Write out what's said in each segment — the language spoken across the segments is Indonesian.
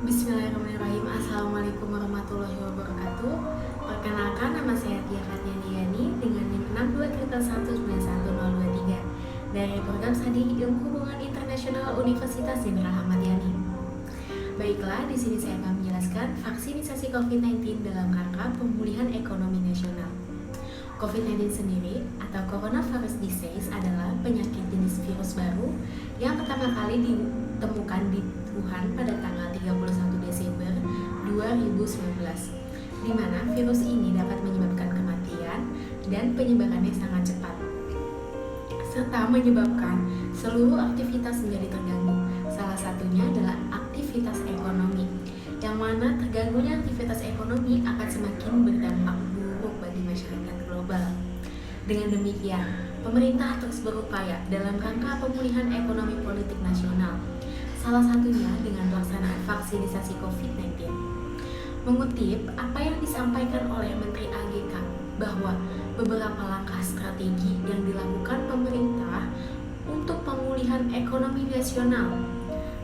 Bismillahirrahmanirrahim. Assalamualaikum warahmatullahi wabarakatuh. Perkenalkan, nama saya Tia Katyaniani dengan NIM 62319123 dari program Studi Ilmu Hubungan Internasional Universitas Jenderal Ahmad Yani. Baiklah, di sini saya akan menjelaskan vaksinisasi COVID-19 dalam rangka pemulihan ekonomi nasional. COVID-19 sendiri atau coronavirus disease adalah penyakit jenis virus baru yang pertama kali ditemukan di Wuhan pada tanggal 31 Desember 2019, di mana virus ini dapat menyebabkan kematian dan penyebarannya sangat cepat, serta menyebabkan seluruh aktivitas menjadi terganggu. Salah satunya adalah aktivitas ekonomi, yang mana terganggunya aktivitas ekonomi akan semakin berdampak buruk bagi masyarakat global. Dengan demikian, pemerintah terus berupaya dalam rangka pemulihan ekonomi politik nasional, salah satunya dengan pelaksanaan vaksinisasi COVID-19. Mengutip apa yang disampaikan oleh Menteri AGK bahwa beberapa langkah strategi yang dilakukan pemerintah untuk pemulihan ekonomi nasional,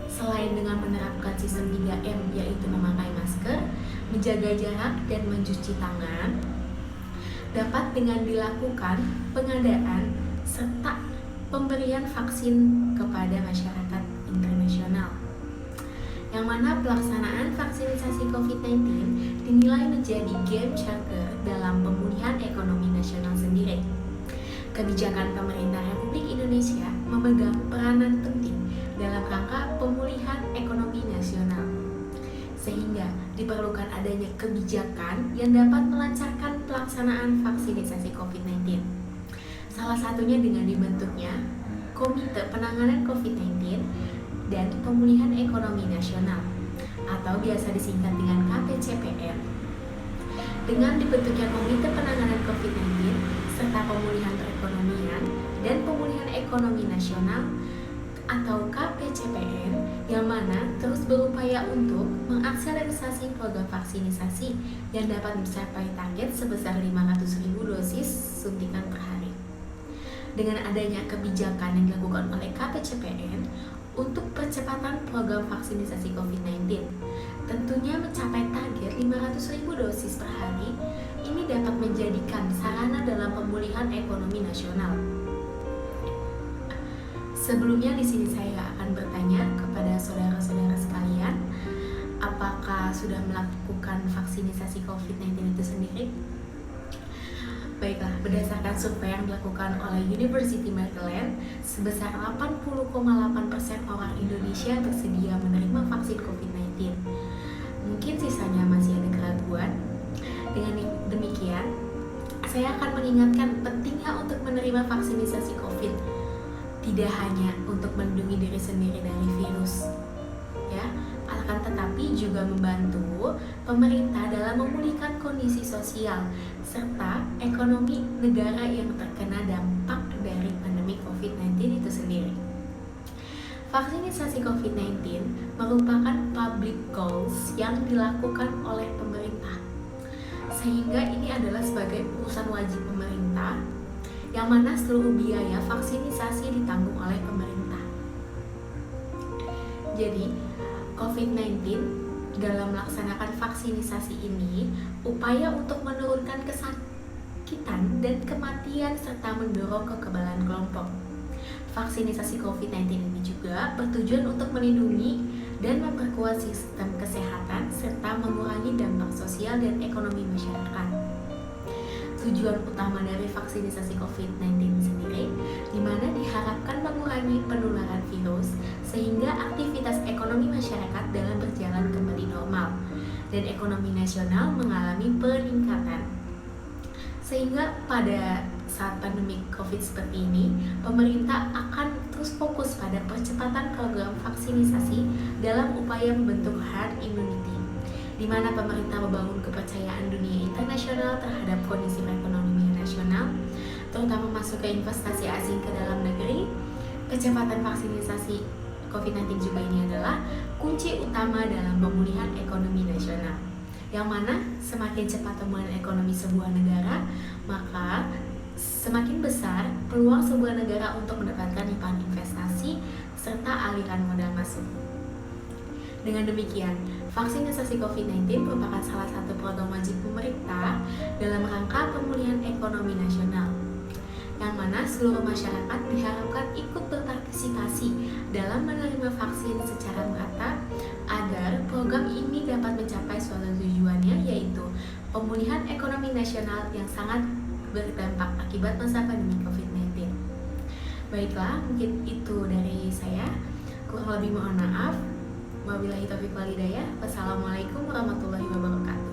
selain dengan menerapkan sistem 3M yaitu memakai masker, menjaga jarak, dan mencuci tangan, dapat dengan dilakukan pengadaan serta pemberian vaksin kepada masyarakat internasional, yang mana pelaksanaan vaksinisasi COVID-19 dinilai menjadi game changer dalam pemulihan ekonomi nasional sendiri. Kebijakan pemerintah Republik Indonesia memegang peranan penting dalam rangka pemulihan ekonomi nasional, sehingga diperlukan adanya kebijakan yang dapat melancarkan pelaksanaan vaksinisasi COVID-19. Salah satunya dengan dibentuknya Komite Penanganan COVID-19 dan Pemulihan Ekonomi Nasional atau biasa disingkat dengan KPCPN. Dengan dibentuknya Komite Penanganan COVID-19 serta Pemulihan Perekonomian dan Pemulihan Ekonomi Nasional atau KPCPN, yang mana terus berupaya untuk mengakselerasi program vaksinisasi yang dapat mencapai target sebesar 500.000 dosis suntikan per hari. Dengan adanya kebijakan yang dilakukan oleh KPCPN untuk percepatan program vaksinisasi COVID-19, tentunya mencapai target 500.000 dosis per hari, ini dapat menjadikan sarana dalam pemulihan ekonomi nasional. Sebelumnya di sini saya akan bertanya kepada saudara-saudara sekalian, apakah sudah melakukan vaksinisasi COVID-19 itu sendiri? Baiklah, berdasarkan survei yang dilakukan oleh University Maryland, sebesar 80,8% orang Indonesia bersedia menerima vaksin COVID-19. Mungkin sisanya masih ada keraguan. Dengan demikian, saya akan mengingatkan pentingnya untuk menerima vaksinisasi COVID. Tidak hanya untuk melindungi diri sendiri dari virus, ya, akan tetapi juga membantu pemerintah dalam memulihkan kondisi sosial serta ekonomi negara yang terkena dampak dari pandemi COVID-19 itu sendiri. Vaksinisasi COVID-19 merupakan public goals yang dilakukan oleh pemerintah, sehingga ini adalah sebagai urusan wajib pemerintah, yang mana seluruh biaya vaksinisasi ditanggung oleh pemerintah. Jadi, COVID-19 dalam melaksanakan vaksinisasi ini upaya untuk menurunkan kesakitan dan kematian serta mendorong kekebalan kelompok. Vaksinisasi COVID-19 ini juga bertujuan untuk melindungi dan memperkuat sistem kesehatan serta mengurangi dampak sosial dan ekonomi masyarakat. Tujuan utama dari vaksinisasi COVID-19 sendiri, di mana diharapkan mengurangi penularan virus sehingga aktivitas ekonomi masyarakat dalam berjalan kembali normal dan ekonomi nasional mengalami peningkatan. Sehingga pada saat pandemi COVID seperti ini, pemerintah akan terus fokus pada percepatan program vaksinisasi dalam upaya membentuk herd immunity, di mana pemerintah membangun kepercayaan dunia internasional terhadap kondisi perekonomian nasional, terutama masuk ke investasi asing ke dalam negeri. Kecepatan vaksinisasi COVID-19 juga ini adalah kunci utama dalam pemulihan ekonomi nasional, yang mana semakin cepat pemulihan ekonomi sebuah negara, maka semakin besar peluang sebuah negara untuk mendapatkan limpahan investasi serta aliran modal masuk. Dengan demikian, vaksinasi COVID-19 merupakan salah satu program wajib pemerintah dalam rangka pemulihan ekonomi nasional, yang mana seluruh masyarakat diharapkan ikut berpartisipasi dalam menerima vaksin secara merata agar program ini dapat mencapai suatu tujuannya, yaitu pemulihan ekonomi nasional yang sangat berdampak akibat masa pandemi COVID-19. Baiklah, mungkin itu dari saya. Kurang lebih mohon maaf. Wabillahi taufiq wal hidayah. Wassalamualaikum warahmatullahi wabarakatuh.